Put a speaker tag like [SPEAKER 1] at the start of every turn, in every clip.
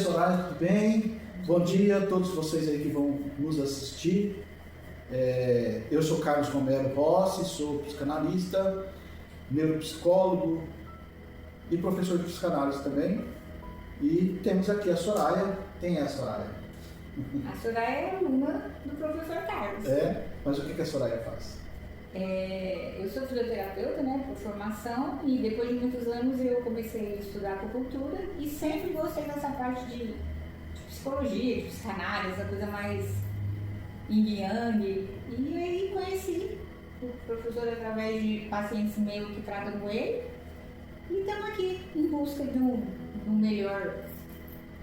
[SPEAKER 1] Soraya, tudo bem? Bom dia a todos vocês aí que vão nos assistir. Eu sou Carlos Romero Rossi, sou psicanalista, neuropsicólogo e professor de psicanálise também. E temos aqui a Soraya. Quem é a Soraya?
[SPEAKER 2] A Soraya é aluna do professor Carlos.
[SPEAKER 1] Mas o que a Soraya faz?
[SPEAKER 2] Eu sou fisioterapeuta, né, por formação, e depois de muitos anos eu comecei a estudar acupuntura e sempre gostei dessa parte de psicologia, de psicanálise, essa coisa mais yin-yang. E aí conheci o professor através de pacientes meus que tratam com ele e estamos aqui em busca de um melhor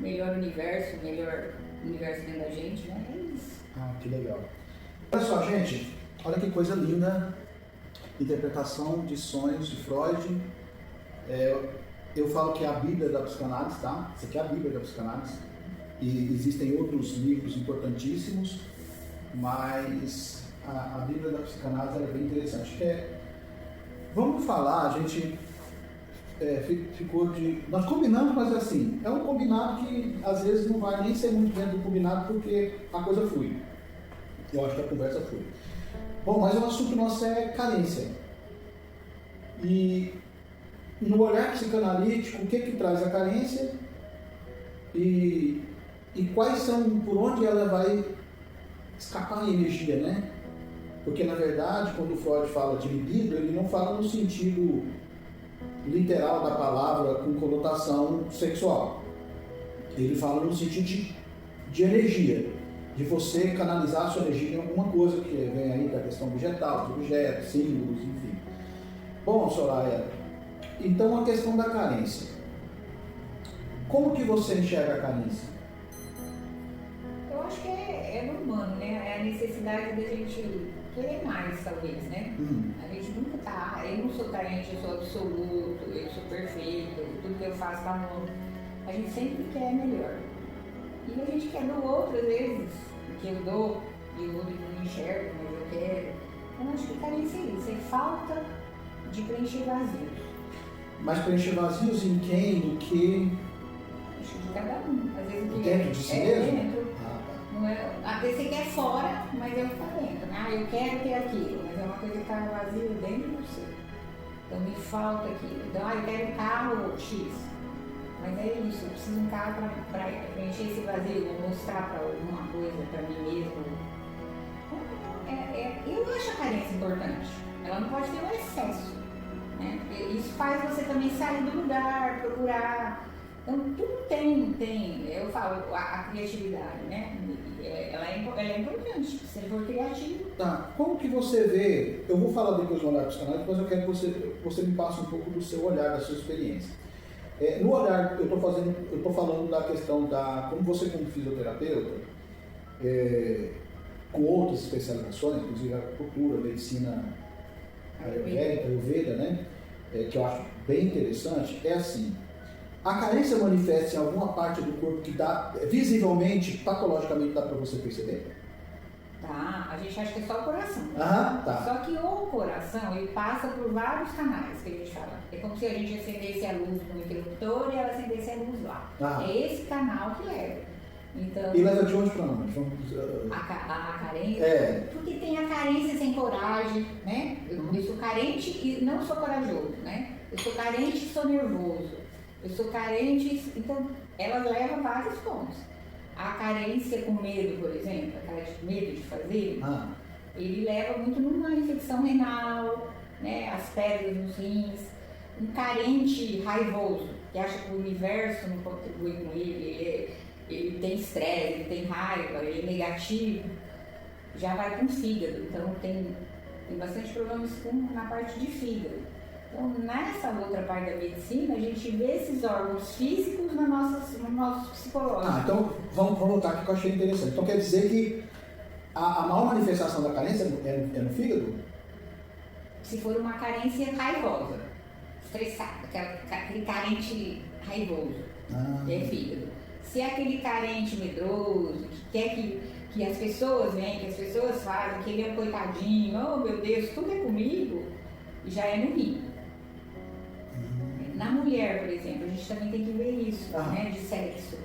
[SPEAKER 2] universo, melhor universo dentro da gente, né? É isso.
[SPEAKER 1] Que legal. Olha só, gente, olha que coisa linda, interpretação de sonhos de Freud. Eu falo que é a Bíblia da psicanálise, tá? Isso aqui é a Bíblia da psicanálise. E existem outros livros importantíssimos, mas a Bíblia da psicanálise é bem interessante. Vamos falar, a gente ficou de... Nós combinamos, mas assim, é um combinado que às vezes não vai nem ser muito dentro do combinado porque a coisa flui. Eu acho que a conversa flui. Bom, mas o assunto nosso é carência. E no olhar psicanalítico, o que traz a carência e quais são, por onde ela vai escapar a energia, né? Porque na verdade, quando o Freud fala de libido, ele não fala no sentido literal da palavra com conotação sexual. Ele fala no sentido de energia, de você canalizar a sua energia em alguma coisa que vem aí da questão vegetal, de objetos, símbolos, enfim. Bom, Soraya, então a questão da carência. Como que você enxerga a carência?
[SPEAKER 2] Eu acho que é humano, né? É a necessidade da gente querer mais, talvez, né? A gente nunca tá... Eu não sou carente, eu sou absoluto, eu sou perfeito, tudo que eu faço tá bom. A gente sempre quer melhor. E a gente quer do outro, às vezes, o que eu dou, e o outro não enxerga, mas eu quero. Eu acho que carência é isso, é falta de preencher vazios.
[SPEAKER 1] Mas preencher vazios em quem, do que?
[SPEAKER 2] Acho que de cada um. Às vezes
[SPEAKER 1] dentro de si mesmo?
[SPEAKER 2] Dentro. Não é, às vezes você quer fora, mas é o que está dentro. Eu quero ter aquilo, mas é uma coisa que está vazia dentro de você. Então me falta aquilo. Então, eu quero um carro X. Mas é isso, eu preciso de um carro para preencher esse vazio, ou mostrar para alguma coisa, para mim mesmo. Eu acho a carência importante. Ela não pode ter um excesso. Né? Isso faz você também sair do lugar, procurar. Então tudo tem, eu falo, a criatividade, né? Ela é importante, se ele for criativo.
[SPEAKER 1] Tá, como que você vê, eu vou falar depois do olhar psicanalítico, mas eu quero que você me passe um pouco do seu olhar, da sua experiência. No olhar, eu estou falando da questão da, como você como fisioterapeuta, com outras especializações, inclusive a acupuntura, medicina Ayurveda, né? Que eu acho bem interessante, é assim. A carência manifesta em alguma parte do corpo que dá, visivelmente, patologicamente, dá para você perceber?
[SPEAKER 2] Tá, a gente acha que é só o coração.
[SPEAKER 1] Tá.
[SPEAKER 2] Só que o coração, ele passa por vários canais, que a gente fala. É como se a gente acendesse a luz no interruptor e ela acendesse a luz lá. É esse canal que leva. Então,
[SPEAKER 1] e leva de onde para onde?
[SPEAKER 2] A carência? Porque tem a carência sem coragem, né? Eu sou carente e não sou corajoso, né? Eu sou carente e sou nervoso. Eu sou carente, então ela leva vários pontos. A carência com medo, por exemplo, medo de fazer, ele leva muito numa infecção renal, né? As pedras nos rins. Um carente raivoso, que acha que o universo não contribui com ele tem estresse, ele tem raiva, ele é negativo, já vai com o fígado. Então tem bastante problemas na parte de fígado. Então, nessa outra parte da medicina, a gente vê esses órgãos físicos no nosso psicológico.
[SPEAKER 1] Então, vamos voltar aqui que eu achei interessante. Então, quer dizer que a maior manifestação da carência é no fígado?
[SPEAKER 2] Se for uma carência raivosa, estressada, aquele carente raivoso, é fígado. Se é aquele carente medroso, que quer que as pessoas veem, que as pessoas fazem, que ele é um coitadinho, oh meu Deus, tudo é comigo, já é no rim. Na mulher, por exemplo, a gente também tem que ver isso, né, de sexo.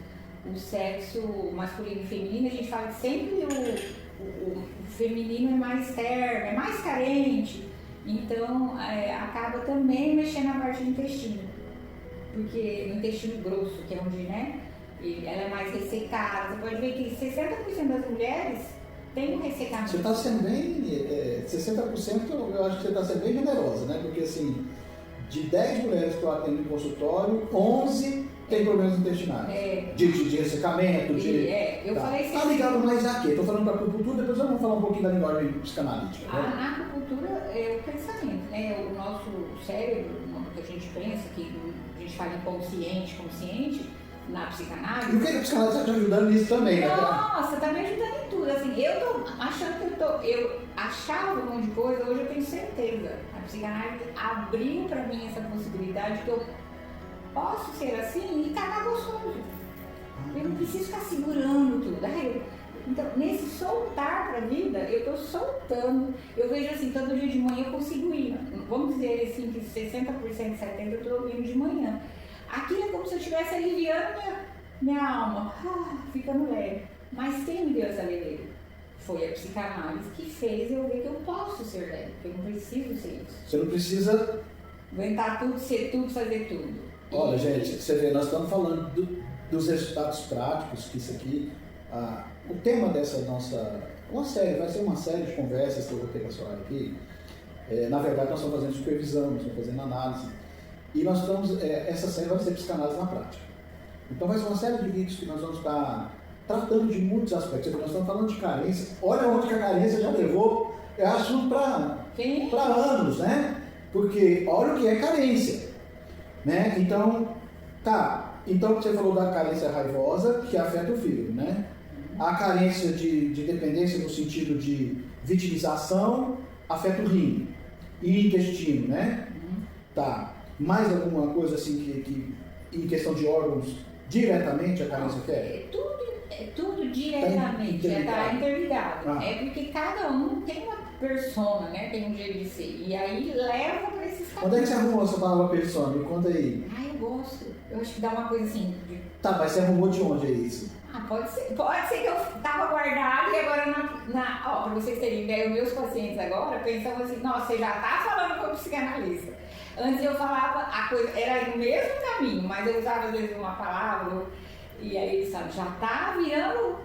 [SPEAKER 2] o sexo masculino e feminino, a gente fala que sempre o feminino é mais terno, é mais carente, então acaba também mexendo na parte do intestino, porque no intestino grosso, que é onde, né, ela é mais ressecada. Você pode ver que 60% das mulheres tem um ressecamento.
[SPEAKER 1] Você está sendo bem, 60% eu acho que você está sendo bem generosa, né? Porque assim, de 10 mulheres que eu atendo no consultório, 11 tem problemas intestinais. De ressecamento,
[SPEAKER 2] eu falei
[SPEAKER 1] Tá ligado mais a quê? Estou falando da acupuntura, depois eu vou falar um pouquinho da linguagem psicanalítica.
[SPEAKER 2] A acupuntura é o pensamento, né? O nosso cérebro, que a gente pensa, que a gente fala inconsciente, consciente, na psicanálise.
[SPEAKER 1] E o que a psicanálise está te ajudando nisso também, né?
[SPEAKER 2] Nossa, tá me ajudando em tudo. Assim, eu tô achando que eu achava um monte de coisa, hoje eu tenho certeza. A psicanálise abriu para mim essa possibilidade que eu posso ser assim e tá gostoso. Eu não preciso ficar segurando tudo. Então, nesse soltar para a vida, eu tô soltando. Eu vejo assim, todo dia de manhã eu consigo ir. Vamos dizer assim, que 60%, 70% eu tô indo de manhã. Aqui é como se eu estivesse aliviando minha alma, ficando leve. Mas quem me deu essa leveza? Foi a psicanálise que fez eu ver que eu posso ser leve, que eu não preciso ser isso.
[SPEAKER 1] Você não precisa
[SPEAKER 2] aguentar tudo, ser tudo, fazer tudo.
[SPEAKER 1] Olha, gente, você vê, nós estamos falando dos resultados práticos, que isso aqui, o tema dessa nossa, vai ser uma série de conversas que eu vou ter com a senhora aqui. Na verdade, nós estamos fazendo supervisão, nós estamos fazendo análise. E nós estamos, essa série vai ser psicanálise na prática. Então vai ser uma série de vídeos que nós vamos estar tratando de muitos aspectos. Nós estamos falando de carência. Olha onde que a carência já levou assunto para anos, né? Porque olha o que é carência, né? Então, Então você falou da carência raivosa, que afeta o fígado, né? A carência de dependência no sentido de vitimização afeta o rim e intestino, né? Mais alguma coisa assim que em questão de órgãos, diretamente a carência afeta?
[SPEAKER 2] Tudo diretamente, está interligado. É porque cada um tem uma persona, né? Tem um jeito de ser. E aí leva para esses caminhos.
[SPEAKER 1] Onde é que você arrumou essa palavra persona? Me conta aí.
[SPEAKER 2] Eu gosto. Eu acho que dá uma coisa assim.
[SPEAKER 1] Mas você arrumou de onde é isso?
[SPEAKER 2] Pode ser que eu estava guardado e agora para vocês terem ideia, os meus pacientes agora pensavam assim, nossa, você já está falando como psicanalista. Antes eu falava, a coisa era no mesmo caminho, mas eu usava às vezes uma palavra, e aí eles sabem, já está virando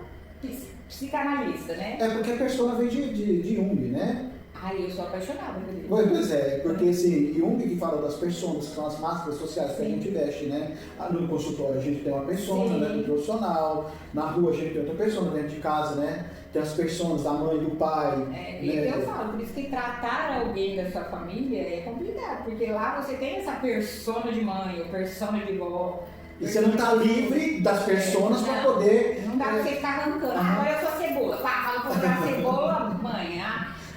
[SPEAKER 2] psicanalista, né?
[SPEAKER 1] Porque a persona vem de Jung, né?
[SPEAKER 2] Eu sou apaixonada por ele.
[SPEAKER 1] Pois é, porque assim, Jung que fala das personas, que são as máscaras sociais que a gente veste, né? No consultório a gente tem uma persona, né, do profissional, na rua a gente tem outra persona, dentro de casa, né? Tem as personas da mãe, do pai.
[SPEAKER 2] Eu falo, por isso que tratar alguém da sua família é complicado, porque lá você tem essa persona de mãe, ou persona de vó.
[SPEAKER 1] E você não está livre das personas para poder.
[SPEAKER 2] Não dá para você ficar arrancando. Agora eu sou cebola. Fala comprar cebola, mãe.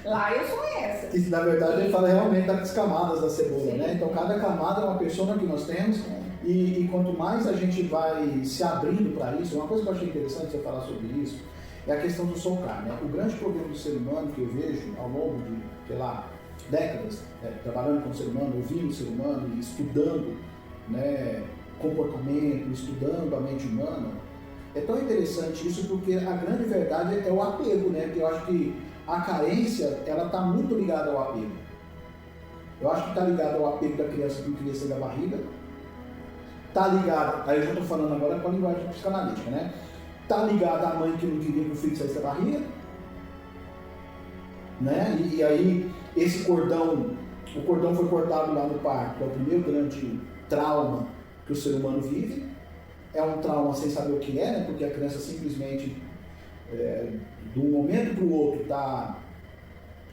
[SPEAKER 2] Lá eu sou essa.
[SPEAKER 1] E na verdade ele fala realmente das camadas da cebola, né? Então cada camada é uma persona que nós temos. E quanto mais a gente vai se abrindo para isso, uma coisa que eu achei interessante você falar sobre isso é a questão do soltar, né? O grande problema do ser humano que eu vejo ao longo de, décadas, trabalhando com o ser humano, ouvindo o ser humano e estudando, né, comportamento, estudando a mente humana, é tão interessante isso porque a grande verdade é o apego, né? Porque eu acho que a carência, ela está muito ligada ao apego. Eu acho que está ligada ao apego da criança que não queria sair da barriga. Está ligada, aí eu já estou falando agora com a linguagem psicanalítica, né? Está ligada à mãe que não queria que o filho saísse da barriga. Né? E aí, o cordão foi cortado lá no parto, que é o primeiro grande trauma que o ser humano vive. É um trauma sem saber o que é, né? Porque a criança simplesmente, de um momento para o outro, está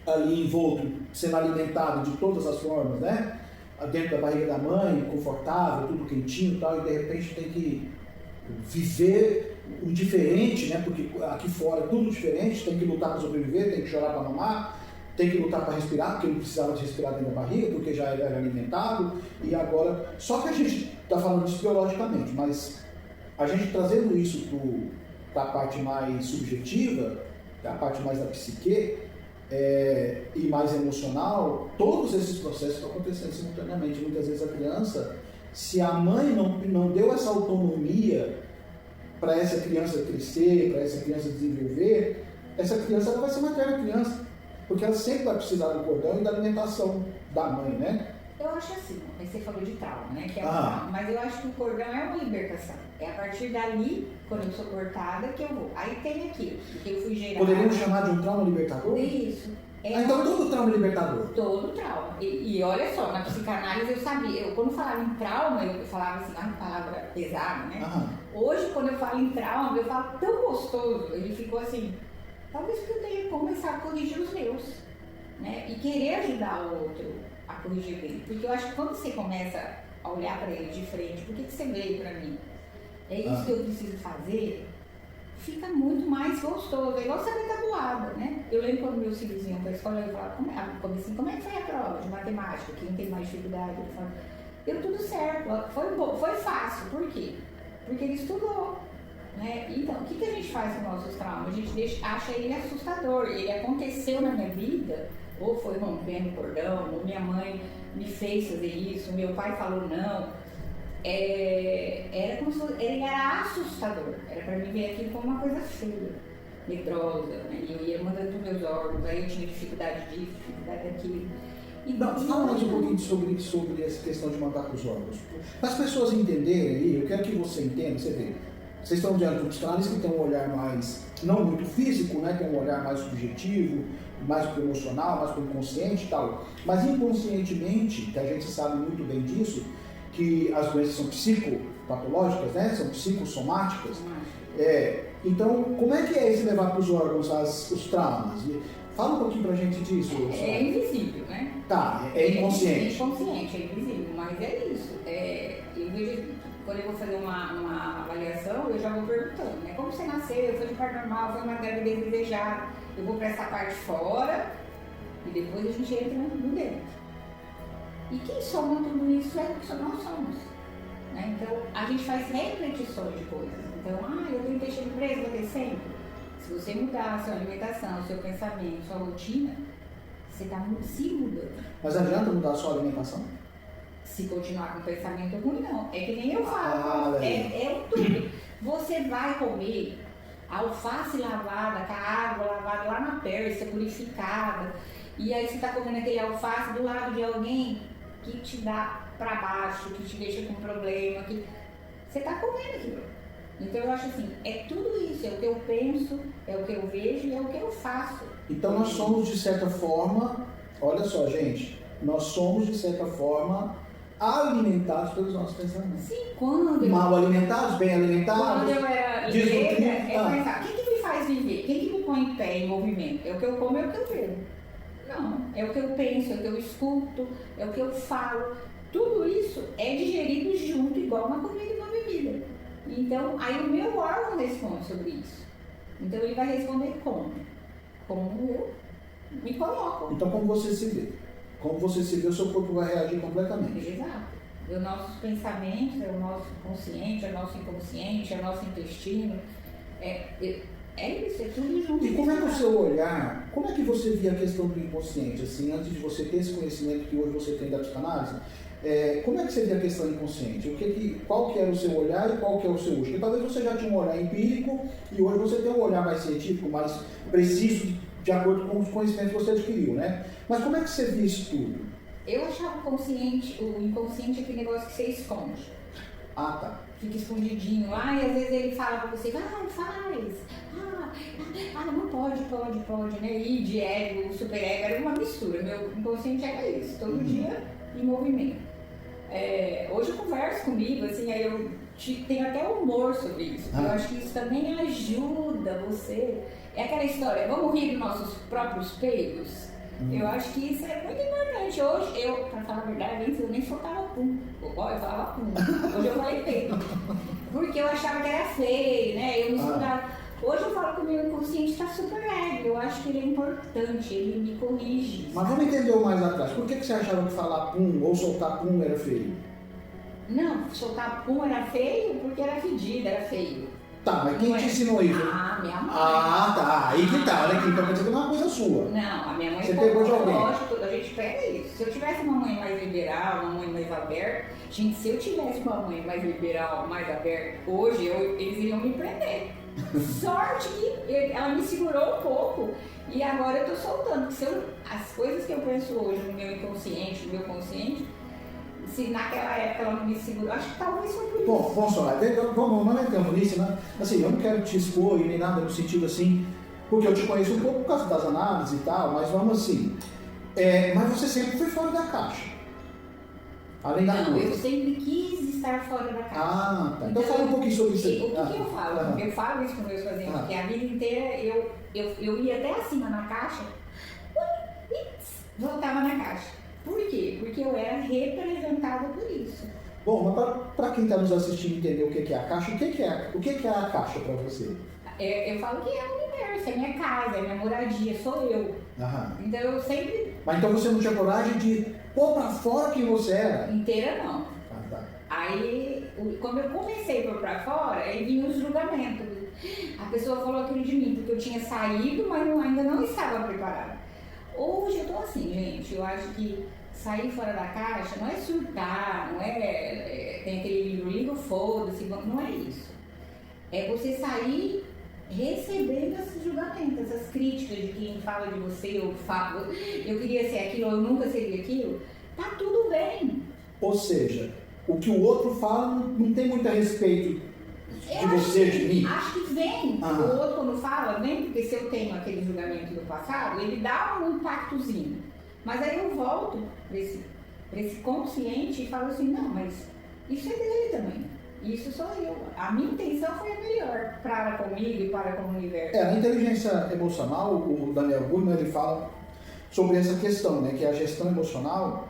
[SPEAKER 1] ali envolto, sendo alimentado de todas as formas, né? Dentro da barriga da mãe, confortável, tudo quentinho e tal, e de repente tem que viver o diferente, né? Porque aqui fora é tudo diferente, tem que lutar para sobreviver, tem que chorar para mamar, tem que lutar para respirar, porque não precisava de respirar dentro da barriga, porque já era alimentado, e agora... Só que a gente está falando isso biologicamente, mas a gente trazendo isso para a parte mais subjetiva, a parte mais da psique, e mais emocional, todos esses processos estão acontecendo simultaneamente. Muitas vezes a criança, se a mãe não deu essa autonomia para essa criança crescer, para essa criança desenvolver, essa criança ela vai ser uma eterna criança, porque ela sempre vai precisar do cordão e da alimentação da mãe, né?
[SPEAKER 2] Eu acho assim, você falou de trauma, né? Que é um trauma, mas eu acho que o cordão é uma libertação. É a partir dali, quando eu sou cortada, que eu vou. Aí tem aquilo, porque eu fui gerada.
[SPEAKER 1] Poderíamos chamar de um trauma libertador?
[SPEAKER 2] Isso.
[SPEAKER 1] Então todo trauma é libertador?
[SPEAKER 2] Todo trauma. E olha só, na psicanálise eu sabia, quando falava em trauma, eu falava assim, uma palavra pesada, né? Hoje, quando eu falo em trauma, eu falo tão gostoso. Ele ficou assim, talvez porque eu tenha que começar a corrigir os meus, né? E querer ajudar o outro a corrigir ele. Porque eu acho que quando você começa a olhar para ele de frente, por que você veio para mim? É isso que eu preciso fazer? Fica muito mais gostoso. É igual saber tabuada, né? Eu lembro quando meus filhos iam para a escola, eu falava, como é que foi a prova de matemática? Quem tem mais dificuldade? Eu falava, deu tudo certo, foi fácil. Por quê? Porque ele estudou. Né? Então, o que a gente faz com nossos traumas? A gente acha ele assustador. Ele aconteceu na minha vida, ou foi rompendo o cordão, ou minha mãe me fez fazer isso, meu pai falou não. Era como se ele era assustador. Era para mim ver aquilo como uma coisa feia, medrosa, né? E eu ia mandando para meus órgãos, aí eu tinha dificuldade disso, dificuldade daquilo.
[SPEAKER 1] Fala mais um pouquinho sobre essa questão de mandar para os órgãos. Para as pessoas entenderem aí, eu quero que você entenda, você vê. Vocês estão diante de psicanalistas que tem um olhar mais, não muito físico, né? Tem um olhar mais subjetivo, mais pro emocional, mais pro inconsciente e tal. Mas inconscientemente, que a gente sabe muito bem disso, que as doenças são psicopatológicas, né? São psicossomáticas. Então, como é que é esse levar para os órgãos os traumas? Fala um pouquinho pra gente disso.
[SPEAKER 2] É invisível, né?
[SPEAKER 1] Tá, é inconsciente.
[SPEAKER 2] É inconsciente, é invisível, mas é isso. Eu vejo, quando eu vou fazer uma avaliação, eu já vou perguntando, né? Como você nasceu? Foi de parto normal? Foi uma gravidez desejada? Eu vou para essa parte fora e depois a gente entra no dentro. E quem soma tudo isso é o que nós somos. Né? Então, a gente faz repetições de coisas. Então, eu tenho intestino preso, vou ter sempre. Se você mudar a sua alimentação, o seu pensamento, a sua rotina, você está se mudando.
[SPEAKER 1] Mas adianta mudar a sua alimentação?
[SPEAKER 2] Se continuar com o pensamento ruim, não. É que nem eu falo. É o tudo. Você vai comer alface lavada, com a água lavada lá na Pérsia, purificada. E aí você está comendo aquele alface do lado de alguém que te dá para baixo, que te deixa com problema. Você está comendo aquilo. Então eu acho assim, é tudo isso, é o que eu penso, é o que eu vejo e é o que eu faço.
[SPEAKER 1] Então nós somos de certa forma, olha só gente, nós somos de certa forma alimentados pelos nossos pensamentos.
[SPEAKER 2] Sim, quando
[SPEAKER 1] mal alimentados, bem alimentados.
[SPEAKER 2] Quando eu era pensar, o que me faz viver? Quem que me põe em pé, em movimento? É o que eu como, é o que eu vejo. Não, é o que eu penso, é o que eu escuto, é o que eu falo. Tudo isso é digerido junto, igual uma comida e uma bebida. Então, aí o meu órgão responde sobre isso. Então ele vai responder como? Como eu me coloco.
[SPEAKER 1] Então como você se vê? Como você se vê, o seu corpo vai reagir completamente.
[SPEAKER 2] Exato. Os nossos pensamentos, é o nosso consciente, é o nosso inconsciente, é o nosso intestino. É isso, é tudo junto.
[SPEAKER 1] E como é que o seu olhar, como é que você via a questão do inconsciente, assim, antes de você ter esse conhecimento que hoje você tem da psicanálise? Como é que você via a questão inconsciente? Qual que era o seu olhar e qual que é o seu uso? Porque talvez você já tinha um olhar empírico e hoje você tem um olhar mais científico, mais preciso, de acordo com os conhecimentos que você adquiriu, né? Mas como é que você via isso tudo?
[SPEAKER 2] Eu achava o inconsciente aquele negócio que você esconde.
[SPEAKER 1] Ah, tá.
[SPEAKER 2] Fica escondidinho lá e às vezes ele fala pra você, faz. Não pode, né? Id, ego, superego, era uma mistura. Meu inconsciente era isso, todo dia em movimento. Hoje eu converso comigo, assim, aí eu tenho até humor sobre isso. Eu acho que isso também ajuda você. É aquela história, vamos rir dos nossos próprios peidos? Eu acho que isso é muito importante. Hoje, pra falar a verdade, eu nem soltava pum. Eu falava pum. Hoje eu falei peido. Porque eu achava que era feio, né? Eu me estudava. Hoje eu falo que o meu inconsciente está super leve. Eu acho que ele é importante, ele me corrige.
[SPEAKER 1] Mas vamos entender o mais atrás. Por que você achava que falar pum ou soltar pum era feio?
[SPEAKER 2] Não, soltar pum era feio porque era fedido, era feio.
[SPEAKER 1] Tá, mas quem te ensinou isso?
[SPEAKER 2] Minha mãe.
[SPEAKER 1] Tá. Aí que tá, olha aqui, então quer dizer que não é uma coisa sua.
[SPEAKER 2] Não, a minha mãe
[SPEAKER 1] você pegou de alguém.
[SPEAKER 2] Lógico, a gente, peraí, se eu tivesse uma mãe mais liberal, uma mãe mais aberta, gente, se eu tivesse uma mãe mais liberal, mais aberta, hoje eles iriam me prender. Sorte que ela me segurou um pouco e agora eu tô soltando, porque as coisas que eu penso hoje no meu inconsciente, no meu consciente, se naquela época ela não me segurou, acho que talvez foi por isso.
[SPEAKER 1] Bom, Soraya, vamos não entrando nisso, né? Assim, eu não quero te expor nem nada no sentido assim, porque eu te conheço um pouco por causa das análises e tal, mas vamos assim, mas você sempre foi fora da caixa. Além da
[SPEAKER 2] Não,
[SPEAKER 1] coisa.
[SPEAKER 2] eu sempre quis estar fora da caixa.
[SPEAKER 1] Ah, tá. Então fala um pouquinho sobre isso aí.
[SPEAKER 2] O que eu falo? Eu falo isso com meus pacientes, porque a vida inteira eu ia até acima na caixa e voltava na caixa. Por quê? Porque eu era representada por isso.
[SPEAKER 1] Bom, mas para quem está nos assistindo entender o que é a caixa, o que é a caixa para você?
[SPEAKER 2] Eu falo que é o universo, é minha casa, é minha moradia, sou eu.
[SPEAKER 1] Aham.
[SPEAKER 2] Então eu sempre...
[SPEAKER 1] Mas então você não tinha coragem de pôr para fora quem você era?
[SPEAKER 2] Inteira não.
[SPEAKER 1] Ah, tá.
[SPEAKER 2] Aí, quando eu comecei a pôr pra fora, aí vinha os julgamentos. A pessoa falou aquilo de mim, porque eu tinha saído, mas ainda não estava preparada. Hoje eu tô assim, gente, eu acho que sair fora da caixa não é surtar, não tem aquele livro, foda-se, não é isso. É você sair recebendo esses julgamentos, essas críticas de quem fala de você, eu queria ser aquilo, eu nunca seria aquilo, tá tudo bem.
[SPEAKER 1] Ou seja, o que o outro fala não tem muito a respeito de você, de mim.
[SPEAKER 2] Acho que vem. O outro quando fala, vem, porque se eu tenho aquele julgamento do passado, ele dá um impactozinho. Mas aí eu volto para esse consciente e falo assim, não, mas isso é dele também. Isso sou eu. A minha intenção foi a melhor para comigo e para com o universo.
[SPEAKER 1] Na inteligência emocional, o Daniel Goleman, ele fala sobre essa questão, né, que a gestão emocional,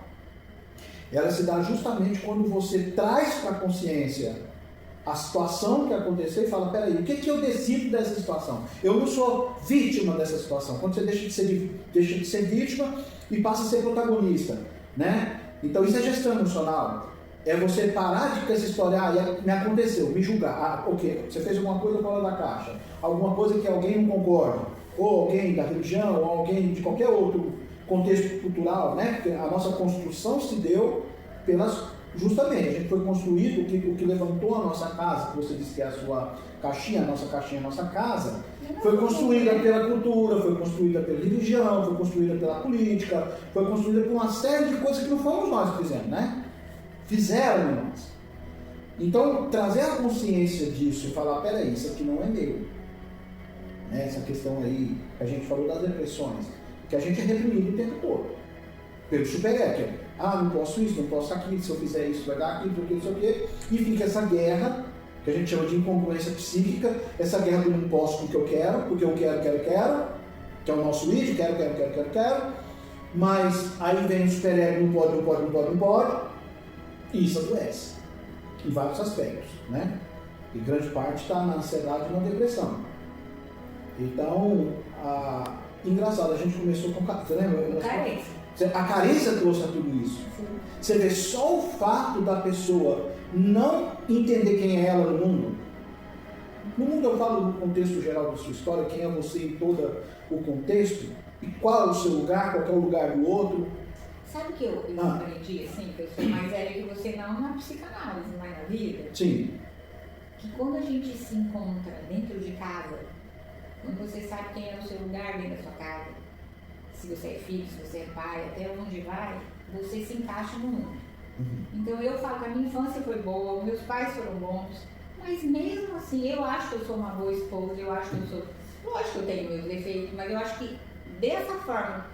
[SPEAKER 1] ela se dá justamente quando você traz para a consciência a situação que aconteceu e fala, peraí, o que eu decido dessa situação? Eu não sou vítima dessa situação. Quando você deixa de ser vítima e passa a ser protagonista, né? Então isso é gestão emocional. É você parar de ter essa história, me aconteceu, me julgar. Ok, você fez alguma coisa fora da caixa, alguma coisa que alguém não concorda, ou alguém da religião, ou alguém de qualquer outro contexto cultural, né? Porque a nossa construção se deu justamente, a gente foi construído, o que levantou a nossa casa, que você disse que é a sua caixinha, a nossa casa, foi construída pela cultura, foi construída pela religião, foi construída pela política, foi construída por uma série de coisas que não fomos nós que fizemos, né? Fizeram em nós. Então, trazer a consciência disso e falar, peraí, isso aqui não é meu. Né? Essa questão aí, que a gente falou das depressões, que a gente é reprimido o tempo todo. Pelo super-ego. Não posso isso, não posso aquilo, se eu fizer isso vai dar aquilo, não sei o quê. E fica essa guerra, que a gente chama de incongruência psíquica, essa guerra do não posso porque eu quero, porque eu quero, que é o nosso id, quero. Mas aí vem o super-ego, não pode. E isso adoece, em vários aspectos, né? E grande parte está na ansiedade e na depressão. Então, engraçado, a gente começou com... Você lembra?
[SPEAKER 2] Carência.
[SPEAKER 1] A carência trouxe a tudo isso.
[SPEAKER 2] Sim.
[SPEAKER 1] Você vê só o fato da pessoa não entender quem é ela no mundo. No mundo eu falo do contexto geral da sua história, quem é você em todo o contexto, e qual é o seu lugar, qual é o lugar do outro.
[SPEAKER 2] Sabe que eu aprendi, assim, que eu sou mais velha que você, não na psicanálise, mas na vida?
[SPEAKER 1] Sim.
[SPEAKER 2] Que quando a gente se encontra dentro de casa, quando você sabe quem é o seu lugar dentro da sua casa, se você é filho, se você é pai, até onde vai, você se encaixa no mundo. Então eu falo que a minha infância foi boa, meus pais foram bons, mas mesmo assim eu acho que eu sou uma boa esposa, eu acho que eu sou... Lógico que eu tenho meus defeitos, mas eu acho que dessa forma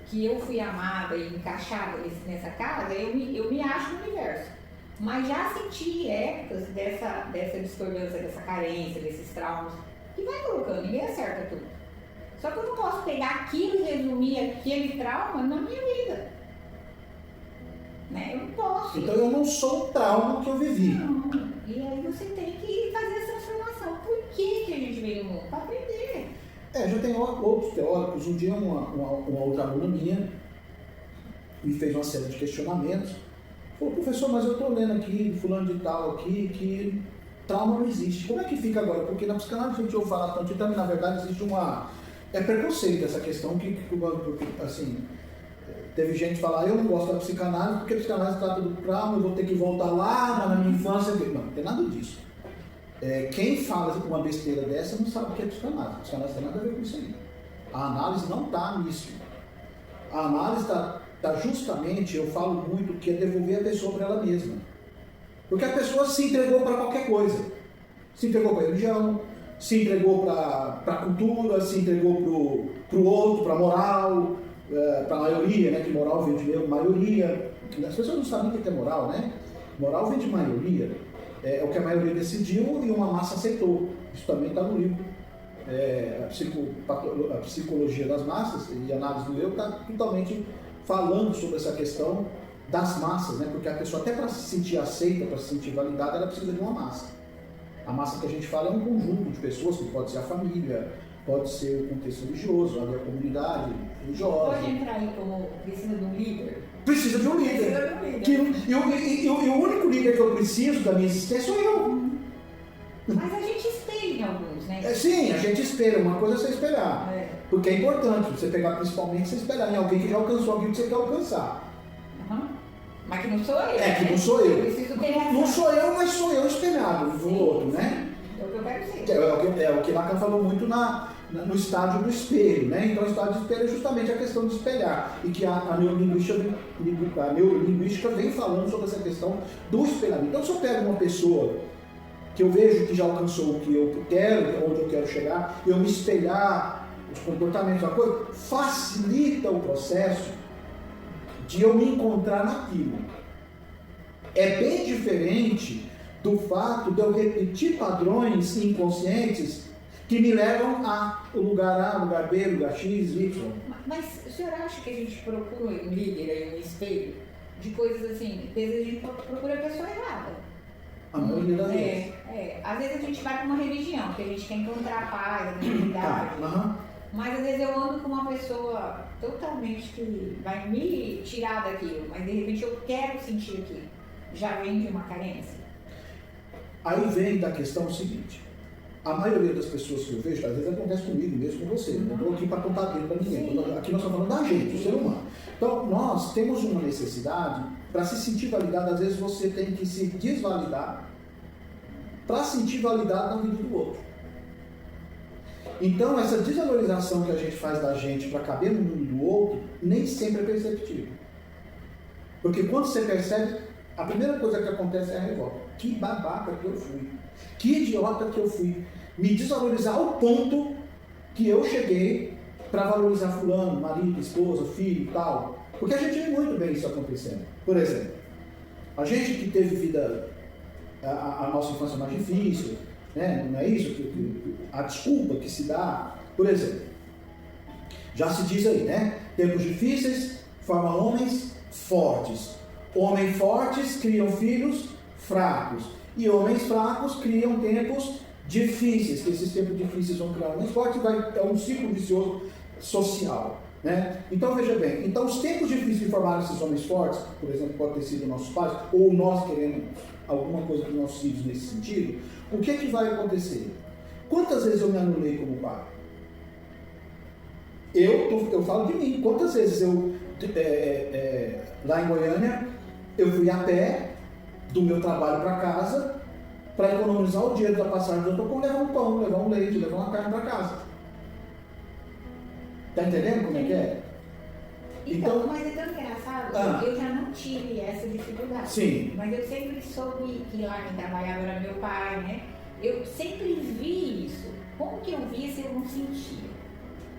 [SPEAKER 2] que eu fui amada e encaixada nessa casa, eu me acho no universo. Mas já senti épocas dessa discordância, dessa carência, desses traumas, que vai colocando, ninguém acerta tudo. Só que eu não posso pegar aquilo e resumir aquele trauma na minha vida. Né? Eu não posso.
[SPEAKER 1] Então eu não sou o trauma que eu vivi.
[SPEAKER 2] Não. E aí você tem que fazer essa transformação. Por que a gente veio no mundo? Para aprender.
[SPEAKER 1] Já tem outros teóricos. Um dia uma outra aluna minha me fez uma série de questionamentos. Falou, professor, mas eu estou lendo aqui, fulano de tal aqui, que trauma não existe. Como é que fica agora? Porque na psicanálise a gente ouve falar tanto, e na verdade existe preconceito essa questão que assim, Teve gente que fala, eu não gosto da psicanálise porque a psicanálise trata do trauma, eu vou ter que voltar lá na minha infância. Não tem nada disso. Quem fala uma besteira dessa não sabe o que é psicanálise. A psicanálise tem nada a ver com isso aí. A análise não está nisso. A análise está justamente, eu falo muito, que é devolver a pessoa para ela mesma. Porque a pessoa se entregou para qualquer coisa. Se entregou para a religião, se entregou para a cultura, se entregou para o outro, para a moral, para a maioria, né? Que moral vem de maioria. As pessoas não sabem o que é moral, né? Moral vem de maioria. É o que a maioria decidiu e uma massa aceitou. Isso também está no livro. A psicologia das massas e a análise do eu está totalmente falando sobre essa questão das massas, né? Porque a pessoa, até para se sentir aceita, para se sentir validada, ela precisa de uma massa. A massa que a gente fala é um conjunto de pessoas, que pode ser a família, pode ser o contexto religioso, a comunidade religiosa.
[SPEAKER 2] Pode entrar aí como precisa de um líder?
[SPEAKER 1] Precisa de um líder. E o único líder que eu preciso da minha existência sou eu.
[SPEAKER 2] Mas a gente espelha em alguns, né?
[SPEAKER 1] Sim, a gente espera. Uma coisa é você esperar. Porque é importante você pegar, principalmente, você esperar em alguém que já alcançou aquilo que você quer alcançar.
[SPEAKER 2] Mas que não sou eu.
[SPEAKER 1] Que não sou eu.
[SPEAKER 2] Eu preciso ter essa...
[SPEAKER 1] Não sou eu, mas sou eu espelhado no outro, né?
[SPEAKER 2] É o que eu quero ser.
[SPEAKER 1] É o que Lacan falou muito no estágio do espelho, né? Então o estágio do espelho é justamente a questão de espelhar. E que a neurolinguística vem falando sobre essa questão do espelhamento. Então se eu pego uma pessoa que eu vejo que já alcançou o que eu quero, onde eu quero chegar, eu me espelhar os comportamentos, a coisa, facilita o processo de eu me encontrar naquilo. É bem diferente do fato de eu repetir padrões inconscientes que me levam a lugar A, lugar B, lugar X, Y.
[SPEAKER 2] Mas o senhor acha que a gente procura um líder aí, um espelho, de coisas assim, às vezes a gente procura a pessoa errada?
[SPEAKER 1] A maioria das vezes.
[SPEAKER 2] Às vezes a gente vai para uma religião, que a gente quer encontrar a paz, a tranquilidade. Mas às vezes eu ando com uma pessoa totalmente que vai me tirar daquilo, mas de repente eu quero sentir aquilo. Já vem de uma carência?
[SPEAKER 1] Aí vem da questão o seguinte: a maioria das pessoas que eu vejo, às vezes acontece comigo mesmo, com você. Não estou aqui para contar dedo para ninguém. Aqui nós estamos falando da gente, do ser humano. Então, nós temos uma necessidade, para se sentir validado, às vezes você tem que se desvalidar para sentir validado na vida do outro. Então, essa desvalorização que a gente faz da gente para caber no mundo do outro, nem sempre é perceptível. Porque quando você percebe, a primeira coisa que acontece é a revolta. Que babaca que eu fui. Que idiota que eu fui. Me desvalorizar ao ponto que eu cheguei para valorizar fulano, marido, esposa, filho e tal. Porque a gente vê muito bem isso acontecendo. Por exemplo, a gente que teve vida, a nossa infância mais difícil, né? Não é isso? A desculpa que se dá, por exemplo, já se diz aí, né? Tempos difíceis formam homens fortes. Homens fortes criam filhos fracos. E homens fracos criam tempos difíceis, que esses tempos difíceis vão criar homens fortes, é um ciclo vicioso social. Né? Então veja bem, então os tempos difíceis de formar esses homens fortes, por exemplo, pode ter sido nossos pais, ou nós queremos alguma coisa para os nossos filhos nesse sentido, o que é que vai acontecer? Quantas vezes eu me anulei como pai? Eu falo de mim, quantas vezes eu, lá em Goiânia, eu fui a pé do meu trabalho para casa para economizar o dinheiro da passagem do Tocom, levar um pão, levar um leite, levar uma carne para casa. Tá entendendo como é que é?
[SPEAKER 2] Então, mas é tão engraçado, eu já não tive essa dificuldade.
[SPEAKER 1] Sim.
[SPEAKER 2] Mas eu sempre soube que lá quem trabalhava era meu pai, né? Eu sempre vi isso. Como que eu via se eu não sentia?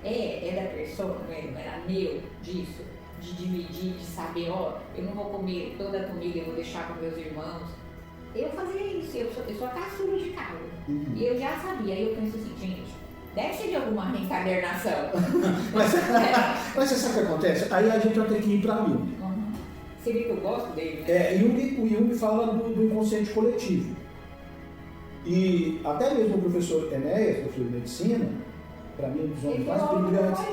[SPEAKER 2] É da pessoa, né? Era meu, disso, de dividir, de saber, ó, eu não vou comer toda a comida, eu vou deixar com meus irmãos. Eu fazia isso, eu sou a caçula de casa. E eu já sabia, aí eu penso assim, gente, deve ser de alguma reencadernação.
[SPEAKER 1] Mas você sabe o que acontece? Aí a gente vai ter que ir para Jung.
[SPEAKER 2] Você vê que eu gosto dele, né?
[SPEAKER 1] O Jung fala do inconsciente coletivo. E até mesmo o professor Enéas, professor de medicina, para mim, um dos homens mais brilhantes.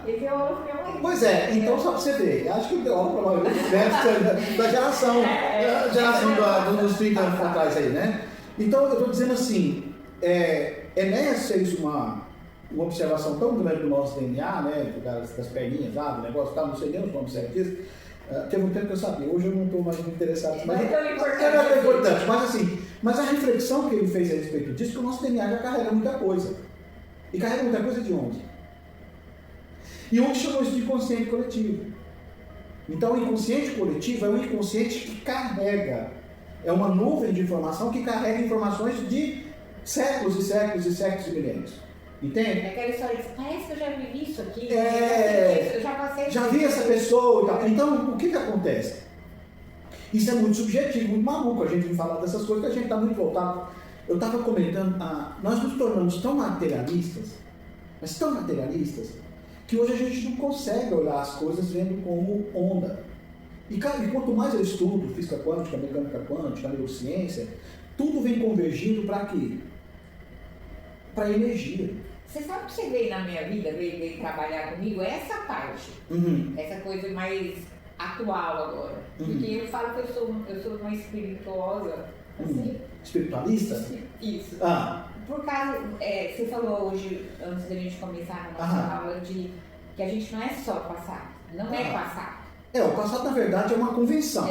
[SPEAKER 2] Ele deu aula para meu marido.
[SPEAKER 1] Pois é, então só para você ver, acho que ele deu aula para a maioria da geração dos 30 anos atrás aí, né? Então eu estou dizendo assim, Enéas fez uma uma observação tão grande do nosso DNA, né, das perninhas, do negócio, não sei nem os nomes certos disso. Teve um tempo que eu sabia, hoje eu não estou mais muito interessado. Mas
[SPEAKER 2] é tão importante.
[SPEAKER 1] É tão importante, mas assim, mas a reflexão que ele fez a respeito disso, que o nosso DNA já carrega muita coisa. E carrega muita coisa de onde? E onde chamou isso de inconsciente coletivo. Então, o inconsciente coletivo é um inconsciente que carrega, é uma nuvem de informação que carrega informações de séculos e séculos e séculos e milênios. Entende?
[SPEAKER 2] É aquela história de, parece que eu já vivi isso aqui,
[SPEAKER 1] eu
[SPEAKER 2] já passei
[SPEAKER 1] já vi essa pessoa e tal. Então, o que acontece? Isso é muito subjetivo, muito maluco a gente vir falar dessas coisas, que a gente está muito voltado. Eu estava comentando, nós nos tornamos tão materialistas, mas tão materialistas, que hoje a gente não consegue olhar as coisas vendo como onda. E quanto mais eu estudo física quântica, mecânica quântica, neurociência, tudo vem convergindo para quê? Para energia.
[SPEAKER 2] Você sabe que você veio na minha vida, veio trabalhar comigo, essa parte, essa coisa mais atual agora. Porque eu falo que eu sou uma espirituosa, assim.
[SPEAKER 1] Espiritualista?
[SPEAKER 2] Isso. Por causa, você falou hoje, antes da gente começar a nossa aula, de que a gente não é só passado, não é passado.
[SPEAKER 1] O passado, na verdade, é uma convenção.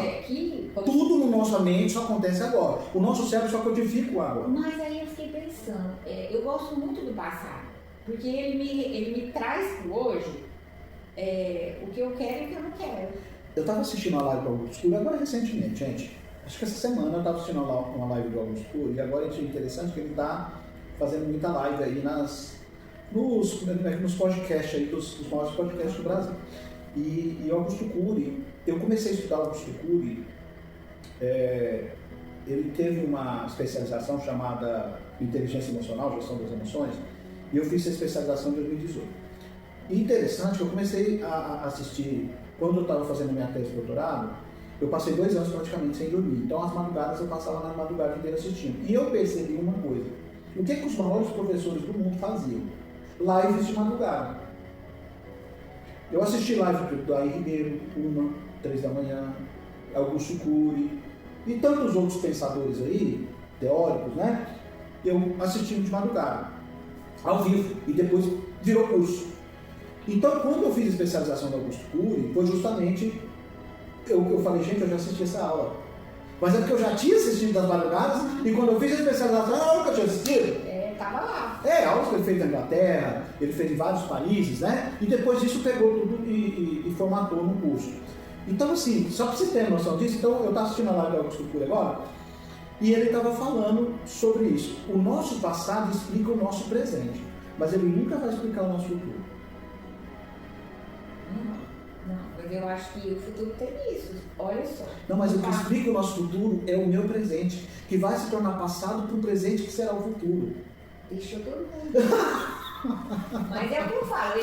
[SPEAKER 1] Tudo no nossa mente só acontece agora. O nosso cérebro só codifica o agora.
[SPEAKER 2] Mas aí eu fiquei pensando, eu gosto muito do passado, porque ele me traz para o hoje o que eu quero e o que eu não quero.
[SPEAKER 1] Eu estava assistindo uma live do Augusto Cury agora recentemente, gente. Acho que essa semana eu estava assistindo uma live do Augusto Cury, e agora é interessante que ele está fazendo muita live aí nos podcasts aí, dos maiores podcasts do Brasil. E o Augusto Cury, eu comecei a estudar o Augusto Cury, ele teve uma especialização chamada Inteligência Emocional, Gestão das Emoções, e eu fiz essa especialização em 2018. E interessante que eu comecei a assistir, quando eu estava fazendo minha tese de doutorado, eu passei 2 anos praticamente sem dormir, então as madrugadas eu passava na madrugada inteira assistindo. E eu percebi uma coisa, o que os maiores professores do mundo faziam? Lives de madrugada. Eu assisti live do Daí Ribeiro, 3 da manhã, Augusto Cury e tantos outros pensadores aí, teóricos, né? Eu assisti de madrugada, ao vivo, e depois virou curso. Então, quando eu fiz a especialização do Augusto Cury, foi justamente, eu falei, gente, eu já assisti essa aula. Mas é porque eu já tinha assistido das madrugadas, e quando eu fiz a especialização, eu nunca tinha assistido.
[SPEAKER 2] Estava lá.
[SPEAKER 1] Aulas que ele fez na Inglaterra, ele fez em vários países, né? E depois disso pegou tudo e formatou no curso. Então, assim, só para você ter noção disso, então eu estava assistindo a live do Augusto Cury agora, e ele estava falando sobre isso. O nosso passado explica o nosso presente, mas ele nunca vai explicar o nosso futuro.
[SPEAKER 2] Não, mas eu acho que o futuro tem isso, olha só.
[SPEAKER 1] Não, mas o que explica o nosso futuro é o meu presente, que vai se tornar passado para o presente que será o futuro.
[SPEAKER 2] Deixou todo mundo. Mas é o que eu falo.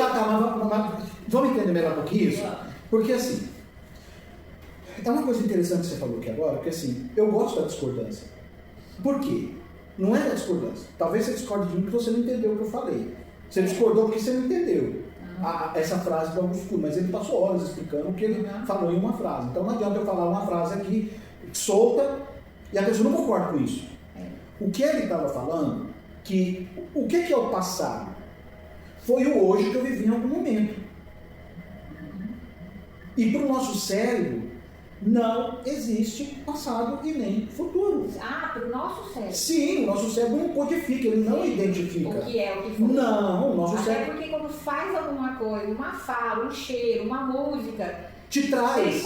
[SPEAKER 1] Mas vamos entender melhor um pouquinho isso? Porque assim, é uma coisa interessante que você falou aqui agora, porque assim, eu gosto da discordância. Por quê? Não é da discordância. Talvez você discorde de mim porque você não entendeu o que eu falei. Você discordou porque você não entendeu essa frase do Augusto Cury, mas ele passou horas explicando o que ele falou em uma frase. Então não adianta eu falar uma frase aqui solta e a pessoa não concorda com isso. O que ele estava falando, o que é o passado? Foi o hoje que eu vivi em algum momento. E para o nosso cérebro, não existe passado e nem futuro.
[SPEAKER 2] Para o nosso cérebro?
[SPEAKER 1] Sim, o nosso cérebro não codifica, ele não identifica.
[SPEAKER 2] O que é, o que foi?
[SPEAKER 1] Não, o nosso cérebro...
[SPEAKER 2] Até porque quando faz alguma coisa, uma fala, um cheiro, uma música...
[SPEAKER 1] Te traz.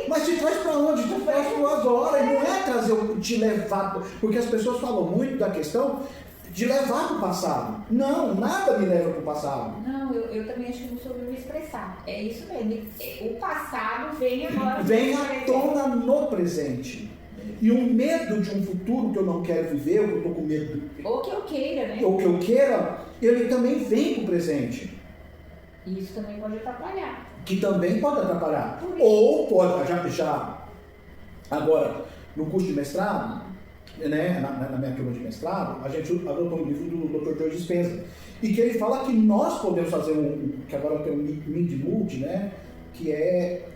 [SPEAKER 1] Mas te traz para onde? Te traz para o agora. E não é trazer, te levar... Porque as pessoas falam muito da questão de levar para o passado. Não, nada me leva para o passado.
[SPEAKER 2] Não, eu também acho que não soube me expressar. É isso mesmo. O passado vem agora.
[SPEAKER 1] Vem à tona no presente. E o medo de um futuro que eu não quero viver, ou que eu estou com medo...
[SPEAKER 2] Ou que eu queira, né?
[SPEAKER 1] Ou que eu queira, ele também vem para o presente.
[SPEAKER 2] E isso também pode atrapalhar.
[SPEAKER 1] Que também pode atrapalhar. Ou pode, já agora, no curso de mestrado, né, na minha turma de mestrado, a gente adotou um livro do Dr. Joe Dispenza, e que ele fala que nós podemos fazer que agora tem um mid-multi, né, que é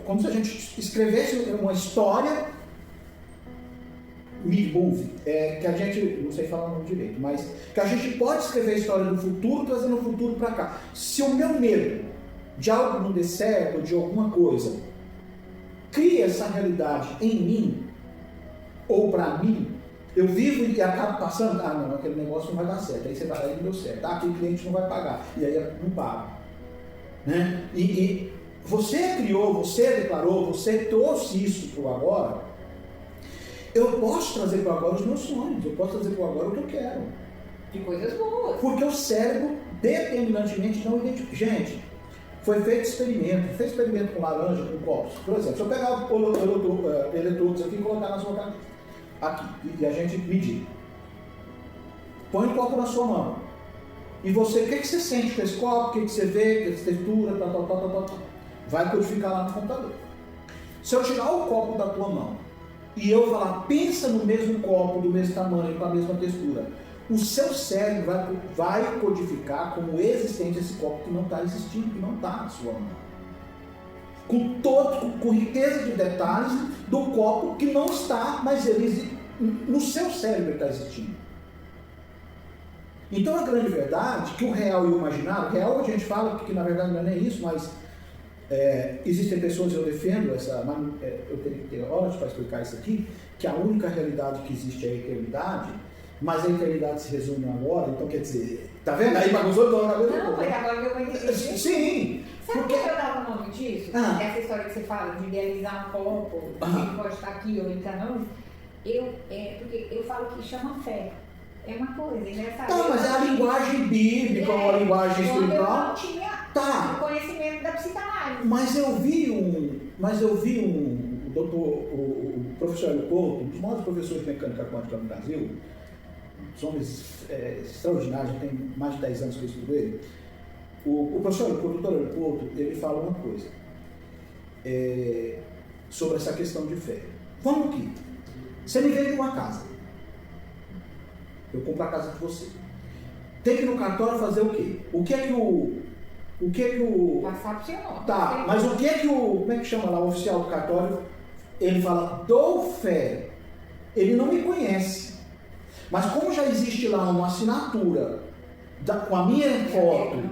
[SPEAKER 1] como se a gente escrevesse uma história mid-movie, que a gente, não sei falar o nome direito, mas que a gente pode escrever a história do futuro, trazendo o futuro para cá. Se o meu medo de algo não der certo, de alguma coisa, cria essa realidade em mim, ou para mim, eu vivo e acabo passando, não, aquele negócio não vai dar certo, aí você vai, aí não deu certo, aquele cliente não vai pagar, e aí não paga. Né? E você criou, você declarou, você trouxe isso para o agora. Eu posso trazer para o agora os meus sonhos, eu posso trazer para o agora o que eu quero.
[SPEAKER 2] De coisas boas.
[SPEAKER 1] Porque o cérebro determinantemente não identifica. Gente, foi feito experimento com laranja, com copos. Por exemplo, se eu pegar eletrodos aqui e colocar na sua cabeça, aqui, e a gente medir. Põe o copo na sua mão. E você, o que você sente com esse copo, o que você vê, que textura, tal. Vai codificar lá no computador. Se eu tirar o copo da tua mão e eu falar, pensa no mesmo copo, do mesmo tamanho, com a mesma textura, o seu cérebro vai codificar como existente esse copo que não está existindo, que não está na sua mão. Com riqueza de detalhes do copo que não está, mas ele no seu cérebro está existindo. Então a grande verdade, que o real e o imaginário, o real a gente fala que na verdade não é nem isso, mas existem pessoas, eu defendo eu teria que ter horas para explicar isso aqui, que a única realidade que existe é a eternidade, mas a eternidade se resume agora, então quer dizer, tá vendo? Aí bagunçou toda a vez.
[SPEAKER 2] Não, mas agora eu vou entender.
[SPEAKER 1] Sim.
[SPEAKER 2] Sabe por que eu dava o nome disso? Essa história que você fala de idealizar um copo, que pode estar aqui ou então não, porque eu falo que chama fé. É uma coisa, engraçada.
[SPEAKER 1] Tá, mas é a linguagem bíblica, ou a linguagem espiritual.
[SPEAKER 2] Eu não tinha o conhecimento da psicanálise.
[SPEAKER 1] Mas eu vi o professor Hélio Couto, um dos maiores professores de mecânica quântica no Brasil, os homens extraordinários, tem mais de 10 anos que eu estudo ele. O professor Hélio Couto, o doutor Hélio Couto, ele fala uma coisa sobre essa questão de fé. Vamos aqui. Você me vende uma casa. Eu compro a casa de você. Tem que ir no cartório fazer o quê? O que é que o...
[SPEAKER 2] Passar pro seu nome.
[SPEAKER 1] Tá, mas o que é que como é que chama lá o oficial do cartório? Ele fala, dou fé. Ele não me conhece. Mas como já existe lá uma assinatura com a minha foto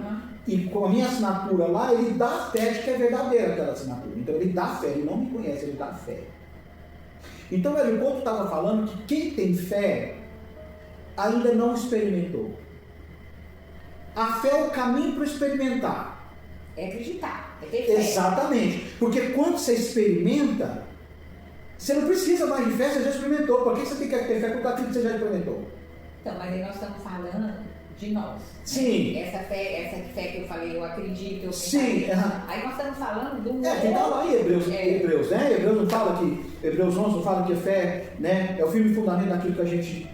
[SPEAKER 1] e com a minha assinatura lá, ele dá fé de que é verdadeira aquela assinatura. Então ele dá fé, ele não me conhece, ele dá fé. Então o Hélio Couto estava falando que quem tem fé ainda não experimentou. A fé é o caminho para experimentar.
[SPEAKER 2] É acreditar, é ter fé.
[SPEAKER 1] Exatamente. Porque quando você experimenta, você não precisa mais de fé, você já experimentou. Por que você tem que ter fé com aquilo que você já experimentou?
[SPEAKER 2] Então, mas aí nós estamos falando de nós.
[SPEAKER 1] Sim.
[SPEAKER 2] Né? Essa fé que eu falei, eu acredito, eu
[SPEAKER 1] sim.
[SPEAKER 2] Aí nós estamos falando do
[SPEAKER 1] que está lá em Hebreus, né? Hebreus não fala que, Hebreus 11 não fala que a fé, né, é o firme fundamento daquilo que a gente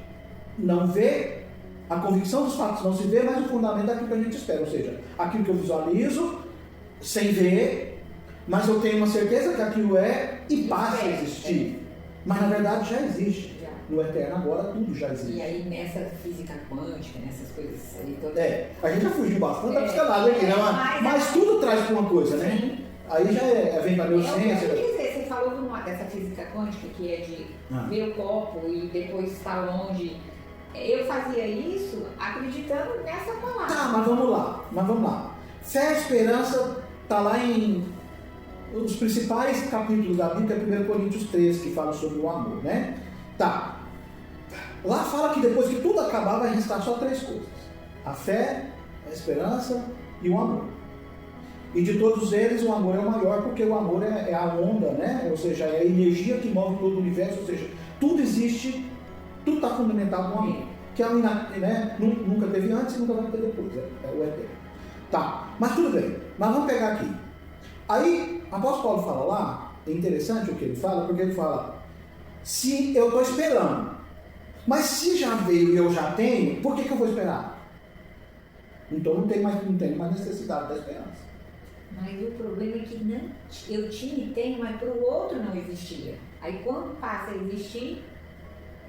[SPEAKER 1] não vê, a convicção dos fatos não se vê, mas o fundamento daquilo que a gente espera, ou seja, aquilo que eu visualizo, sem ver, mas eu tenho uma certeza que aquilo e passa a existir. Mas na verdade já existe. No eterno agora tudo já existe.
[SPEAKER 2] E aí nessa física quântica, nessas coisas aí todas.
[SPEAKER 1] A gente já fugiu bastante da psicanálise aqui, né? Mas tudo traz para uma coisa, né?
[SPEAKER 2] Sim.
[SPEAKER 1] Aí já vem para a neurociência.
[SPEAKER 2] Quer dizer, você falou dessa física quântica que é de ver o copo e depois estar longe. Eu fazia isso acreditando nessa palavra.
[SPEAKER 1] Tá, mas vamos lá. Fé e esperança está lá em um dos principais capítulos da Bíblia, é 1 Coríntios 13, que fala sobre o amor, né? Tá. Lá fala que depois que tudo acabar vai restar só 3 coisas. A fé, a esperança e o amor. E de todos eles o amor é o maior, porque o amor é a onda, né? Ou seja, é a energia que move todo o universo, ou seja, tudo existe, tudo está fundamentado no amor. Que é né? Nunca teve antes e nunca vai ter depois, é o eterno. Tá, mas tudo bem, mas vamos pegar aqui. Aí, o apóstolo Paulo fala lá, é interessante o que ele fala, porque ele fala, se eu estou esperando, mas se já veio e eu já tenho, por que eu vou esperar? Então não tem mais necessidade da esperança.
[SPEAKER 2] Mas o problema é que eu tinha e tenho, mas para o outro não existia. Aí quando passa a existir,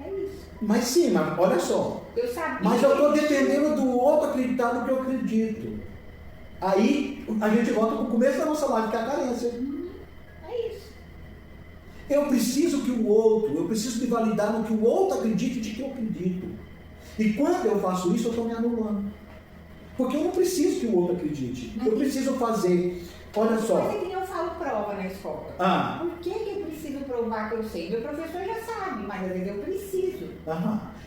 [SPEAKER 2] é isso.
[SPEAKER 1] Mas sim, mas olha só.
[SPEAKER 2] Eu sabia.
[SPEAKER 1] Mas eu estou dependendo do outro acreditar no que eu acredito. Aí a gente volta para o começo da nossa live, que é a carência.
[SPEAKER 2] É isso.
[SPEAKER 1] Eu preciso que o outro, eu preciso me validar no que o outro acredite de que eu acredito. E quando eu faço isso, eu estou me anulando. Porque eu não preciso que o outro acredite. Eu preciso fazer. Olha só.
[SPEAKER 2] Mas é que eu falo prova na escola. Por que eu preciso provar que eu sei? Meu professor já sabe, mas às vezes eu preciso.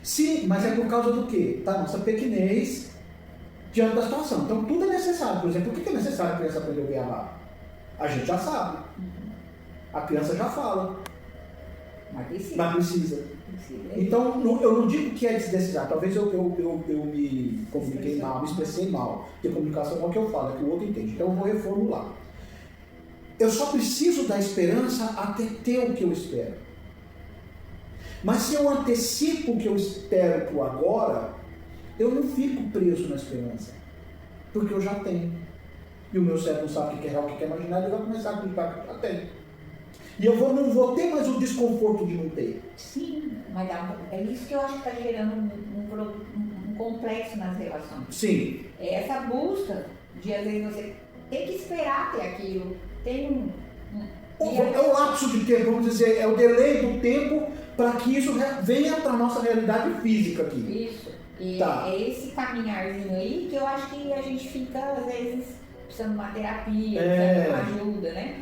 [SPEAKER 1] Sim, mas é por causa do quê? Da nossa pequenez diante da situação. Então tudo é necessário. Por exemplo, por que é necessário a criança aprender o beabá? A gente já sabe. A criança já fala.
[SPEAKER 2] Mas precisa.
[SPEAKER 1] Então, eu não digo que é desnecessário. Talvez eu me comuniquei mal, me expressei mal. Porque comunicação não é o que eu falo, é o que o outro entende. Então eu vou reformular. Eu só preciso da esperança até ter o que eu espero. Mas se eu antecipo o que eu espero para o agora, eu não fico preso na esperança. Porque eu já tenho. E o meu cérebro não sabe o que é real, o que é imaginário, ele vai começar a acreditar que eu já tenho. E eu não vou ter mais o desconforto de não ter.
[SPEAKER 2] Sim, mas é isso que eu acho que está gerando um complexo nas relações.
[SPEAKER 1] Sim.
[SPEAKER 2] É essa busca de, às vezes, você tem que esperar ter aquilo. Tem
[SPEAKER 1] é o lapso de tempo, vamos dizer, é o delay do tempo para que isso venha para a nossa realidade física aqui.
[SPEAKER 2] Isso. E é esse caminharzinho aí que eu acho que a gente fica, às vezes, precisando de uma terapia, precisando de uma ajuda, né?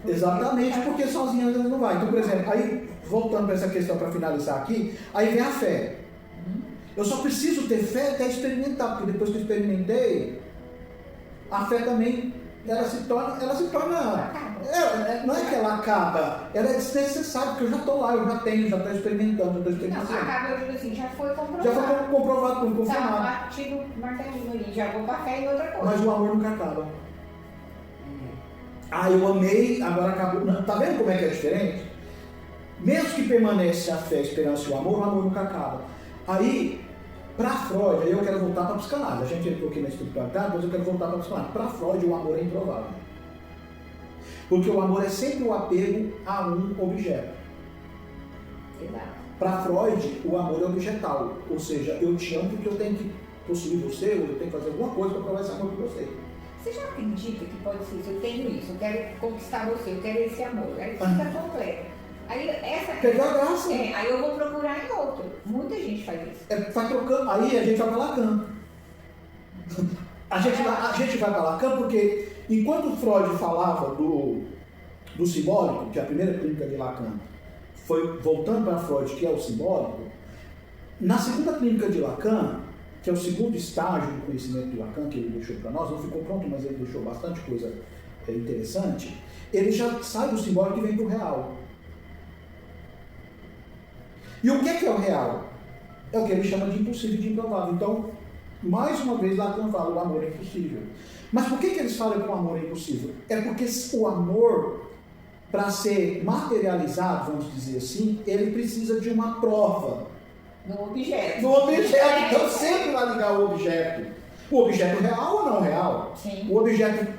[SPEAKER 1] Exatamente, porque sozinho às vezes não vai. Então, por exemplo, aí voltando para essa questão para finalizar aqui, aí vem a fé. Eu só preciso ter fé até experimentar, porque depois que eu experimentei, a fé também ela se torna não é que ela acaba, ela é desnecessária, porque eu já estou lá, eu já tenho, já estou experimentando,
[SPEAKER 2] Não, acaba, eu digo assim, já foi comprovado.
[SPEAKER 1] Já foi comprovado, foi confirmado.
[SPEAKER 2] Tá batido o martelinho ali, já vou para fé em outra coisa.
[SPEAKER 1] Mas o amor nunca acaba. Eu amei, agora acabou. Tá vendo como é que é diferente? Mesmo que permaneça a fé, a esperança e o amor nunca acaba. Aí, para Freud, aí eu quero voltar para a psicanálise. A gente entrou aqui na espiritualidade, mas eu quero voltar para a psicanálise. Para Freud, o amor é improvável. Porque o amor é sempre o apego a um objeto. Para Freud, o amor é objetal. Ou seja, eu te amo porque eu tenho que possuir você, ou eu tenho que fazer alguma coisa para provar esse amor por você.
[SPEAKER 2] Você já acredita que pode ser, eu tenho isso, eu quero conquistar você, eu quero esse amor, aí fica completo. Aí
[SPEAKER 1] pegou a graça.
[SPEAKER 2] Aí eu vou procurar em outro. Muita gente faz isso.
[SPEAKER 1] Tá trocando, aí a gente vai para Lacan. A gente vai para Lacan porque enquanto Freud falava do simbólico, que é a primeira clínica de Lacan, foi voltando para Freud, que é o simbólico, na segunda clínica de Lacan, que é o segundo estágio do conhecimento de Lacan, que ele deixou para nós, não ficou pronto, mas ele deixou bastante coisa interessante, ele já sai do simbólico e vem para o real. E o que é o real? É o que ele chama de impossível e de improvável. Então, mais uma vez, Lacan fala, o amor é impossível. Mas por que eles falam que o amor é impossível? É porque o amor, para ser materializado, vamos dizer assim, ele precisa de uma prova.
[SPEAKER 2] No objeto.
[SPEAKER 1] Então sempre vai ligar o objeto. O objeto real ou não real?
[SPEAKER 2] Sim.
[SPEAKER 1] O objeto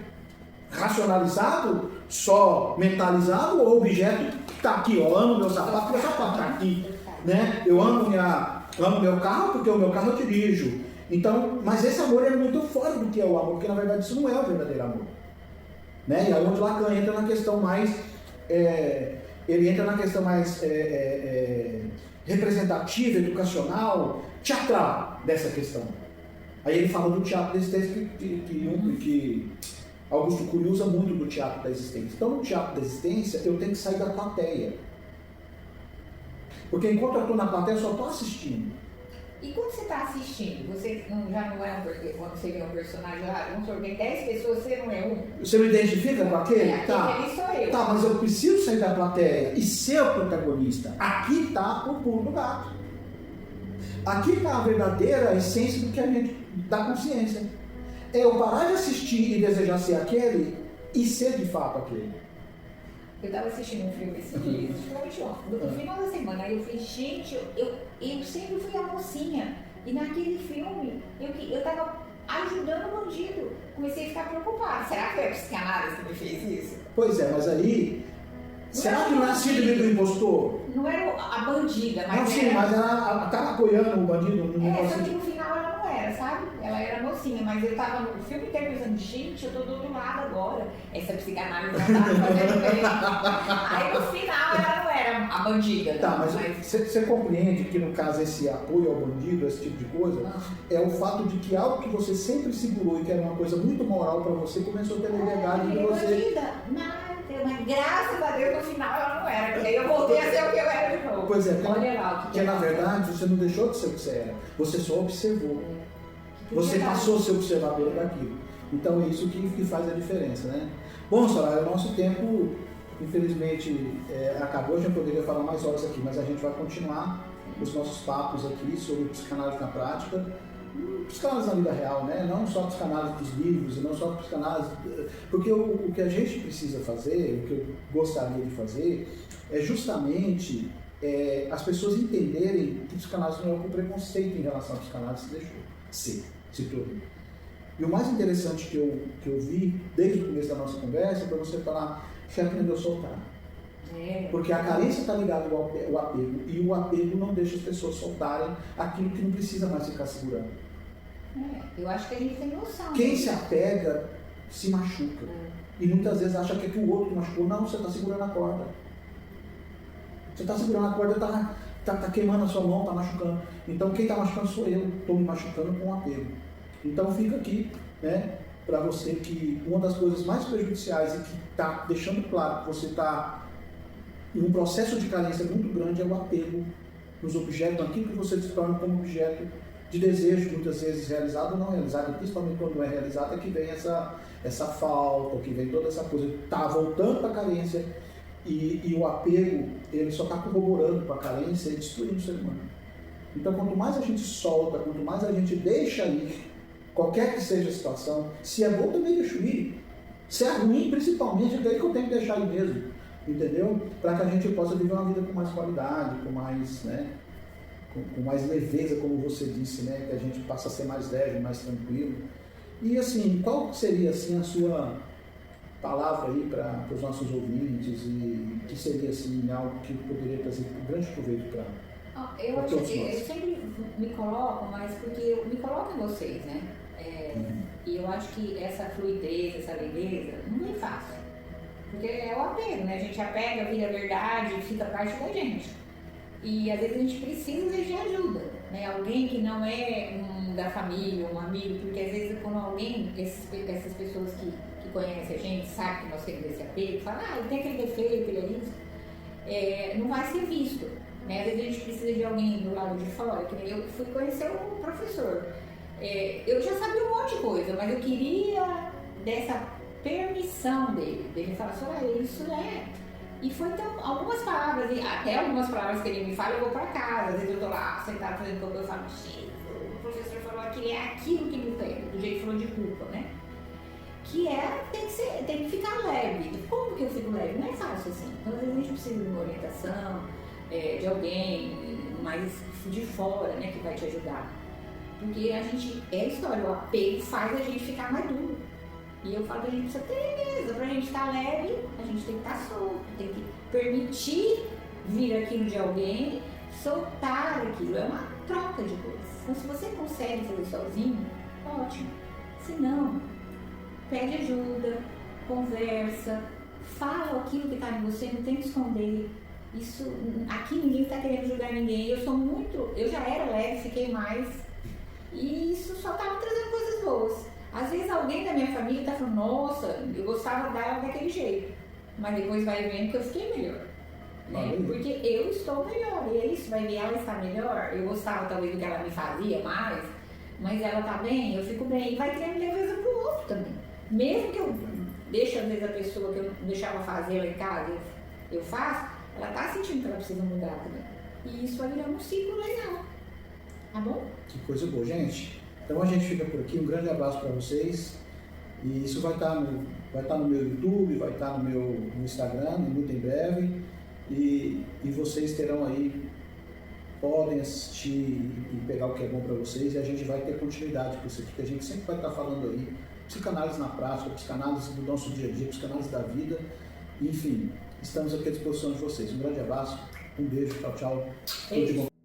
[SPEAKER 1] racionalizado, só mentalizado, ou o objeto que está aqui, eu amo meu sapato, meu sapato está aqui. Né? Eu amo meu carro porque o meu carro eu dirijo. Então, mas esse amor é muito fora do que é o amor, porque na verdade isso não é o verdadeiro amor. Né? E aí onde Lacan entra na questão mais... ele entra na questão mais representativa, educacional, teatral dessa questão. Aí ele fala do teatro da existência que Augusto Cury usa muito do teatro da existência. Então no teatro da existência eu tenho que sair da plateia. Porque enquanto eu estou na plateia eu só estou assistindo.
[SPEAKER 2] E quando você está assistindo, você já não é quando você vê um personagem lá, vamos supor, tem 10 pessoas, você não é um.
[SPEAKER 1] Você me identifica com aquele?
[SPEAKER 2] Aquele sou eu.
[SPEAKER 1] Tá, mas eu preciso sair da plateia e ser o protagonista. Aqui está o pulo do gato. Aqui está a verdadeira essência do que a gente da consciência. É eu parar de assistir e desejar ser aquele e ser de fato aquele.
[SPEAKER 2] Eu estava assistindo um filme esse dia, no final da semana, aí eu falei, gente, eu sempre fui a mocinha. E naquele filme, eu estava ajudando o bandido. Comecei a ficar preocupada. Será que foi a psicanálise que me fez isso?
[SPEAKER 1] Pois é, mas aí... será que não é a síndrome do impostor?
[SPEAKER 2] Não era a bandida, mas
[SPEAKER 1] não, sim, mas ela estava apoiando o bandido no negócio.
[SPEAKER 2] Só que no final ela não era. era, sabe? Ela era mocinha, mas eu tava no filme inteiro pensando, gente, eu tô do outro lado agora. Essa psicanálise não tá fazendo bem. Aí no final ela não era a bandida. Né?
[SPEAKER 1] Tá, mas você compreende que no caso esse apoio ao bandido, esse tipo de coisa, é o fato de que algo que você sempre segurou e que era uma coisa muito moral pra você, começou a ter liberdade de você.
[SPEAKER 2] Bandida. Não. Mas graças a Deus no final ela não era, porque aí eu voltei a ser o que eu era de novo.
[SPEAKER 1] Pois é,
[SPEAKER 2] olha lá,
[SPEAKER 1] porque na verdade você não deixou de ser o que você era, você só observou. Você passou a ser observador daquilo. Então é isso que faz a diferença, né? Bom, Soraya, o nosso tempo infelizmente acabou, a gente poderia falar mais horas aqui, mas a gente vai continuar os nossos papos aqui sobre psicanálise na prática. Psicanálise na vida real, né? Não só psicanálise dos livros, e não só psicanálise... Porque o que a gente precisa fazer, o que eu gostaria de fazer, é justamente as pessoas entenderem que psicanálise não é o preconceito em relação à psicanálise se deixou, se tornou. E o mais interessante que eu vi desde o começo da nossa conversa é para você falar que aprendeu a soltar. Porque a carência está ligada ao apego, e o apego não deixa as pessoas soltarem aquilo que não precisa mais ficar segurando.
[SPEAKER 2] Eu acho que a gente tem noção.
[SPEAKER 1] Quem se apega se machuca. E muitas vezes acha que é que o outro machucou. Não, você está segurando a corda. Você está segurando a corda, está queimando a sua mão, está machucando. Então quem está machucando sou eu, estou me machucando com o apego. Então fica aqui, né, para você que uma das coisas mais prejudiciais e que está deixando claro que você está em um processo de carência muito grande é o apego nos objetos, naquilo que você se torna como objeto de desejo, muitas vezes realizado ou não realizado, principalmente quando não é realizado, é que vem essa falta, que vem toda essa coisa, está voltando para a carência e o apego, ele só está corroborando para a carência e destruindo o ser humano. Então, quanto mais a gente solta, quanto mais a gente deixa ir, qualquer que seja a situação, se é bom também deixa ir, se é ruim, principalmente, é daí que eu tenho que deixar ir mesmo, entendeu? Para que a gente possa viver uma vida com mais qualidade, com mais, né, com mais leveza, como você disse, né, que a gente passa a ser mais leve, mais tranquilo. E assim, qual seria assim a sua palavra aí para os nossos ouvintes e que seria assim algo que poderia trazer um grande proveito para
[SPEAKER 2] eu sempre me coloco, mas porque eu me coloco em vocês, né? E eu acho que essa fluidez, essa leveza, não é fácil. Porque é o apego, né? A gente apega, vira verdade, fica parte da gente. E às vezes a gente precisa de ajuda, né? Alguém que não é da família, um amigo, porque às vezes quando alguém, essas pessoas que conhecem a gente, sabe que nós temos esse apego, fala, ele tem aquele defeito, ele é isso, não vai ser visto, né? Às vezes a gente precisa de alguém do lado de fora, que nem eu fui conhecer um professor. Eu já sabia um monte de coisa, mas eu queria dessa permissão dele falar, isso é... E foi então, algumas palavras, e até algumas palavras que ele me fala, eu vou pra casa. Às vezes eu tô lá sentado fazendo coisa, eu falo, o professor falou que é aquilo que me pega, do jeito que falou de culpa, né? Que tem que ficar leve. Como que eu fico leve? Não é fácil assim. Então às vezes a gente precisa de uma orientação, de alguém mais de fora, né, que vai te ajudar. Porque a história, o apego faz a gente ficar mais duro. E eu falo que a gente precisa ter leveza, pra gente estar leve, a gente tem que estar solto, tem que permitir vir aquilo de alguém, soltar aquilo, é uma troca de coisas. Então se você consegue fazer sozinho, ótimo. Se não, pede ajuda, conversa, fala aquilo que está em você, não tem que esconder. Aqui ninguém está querendo julgar ninguém, eu já era leve, fiquei mais, e isso só estava trazendo coisas boas. Às vezes alguém da minha família está falando, nossa, eu gostava dela daquele jeito, mas depois vai vendo que eu fiquei melhor, né? Porque eu estou melhor, e é isso, vai ver, ela está melhor, eu gostava talvez do que ela me fazia mais, mas ela está bem, eu fico bem, e vai criando leveza para o outro também. Mesmo que eu deixe às vezes a pessoa que eu não deixava fazer lá em casa, eu faço, ela está sentindo que ela precisa mudar também. E isso vai virar um ciclo legal, tá bom?
[SPEAKER 1] Que coisa boa, gente. Então a gente fica por aqui, um grande abraço para vocês, e isso vai estar no meu YouTube, vai estar no meu Instagram, muito em breve, e vocês terão aí, podem assistir e pegar o que é bom para vocês, e a gente vai ter continuidade com isso aqui, porque a gente sempre vai estar falando aí, psicanálise na prática, psicanálise do nosso dia a dia, psicanálise da vida, enfim, estamos aqui à disposição de vocês. Um grande abraço, um beijo, tchau, tchau, tudo de bom.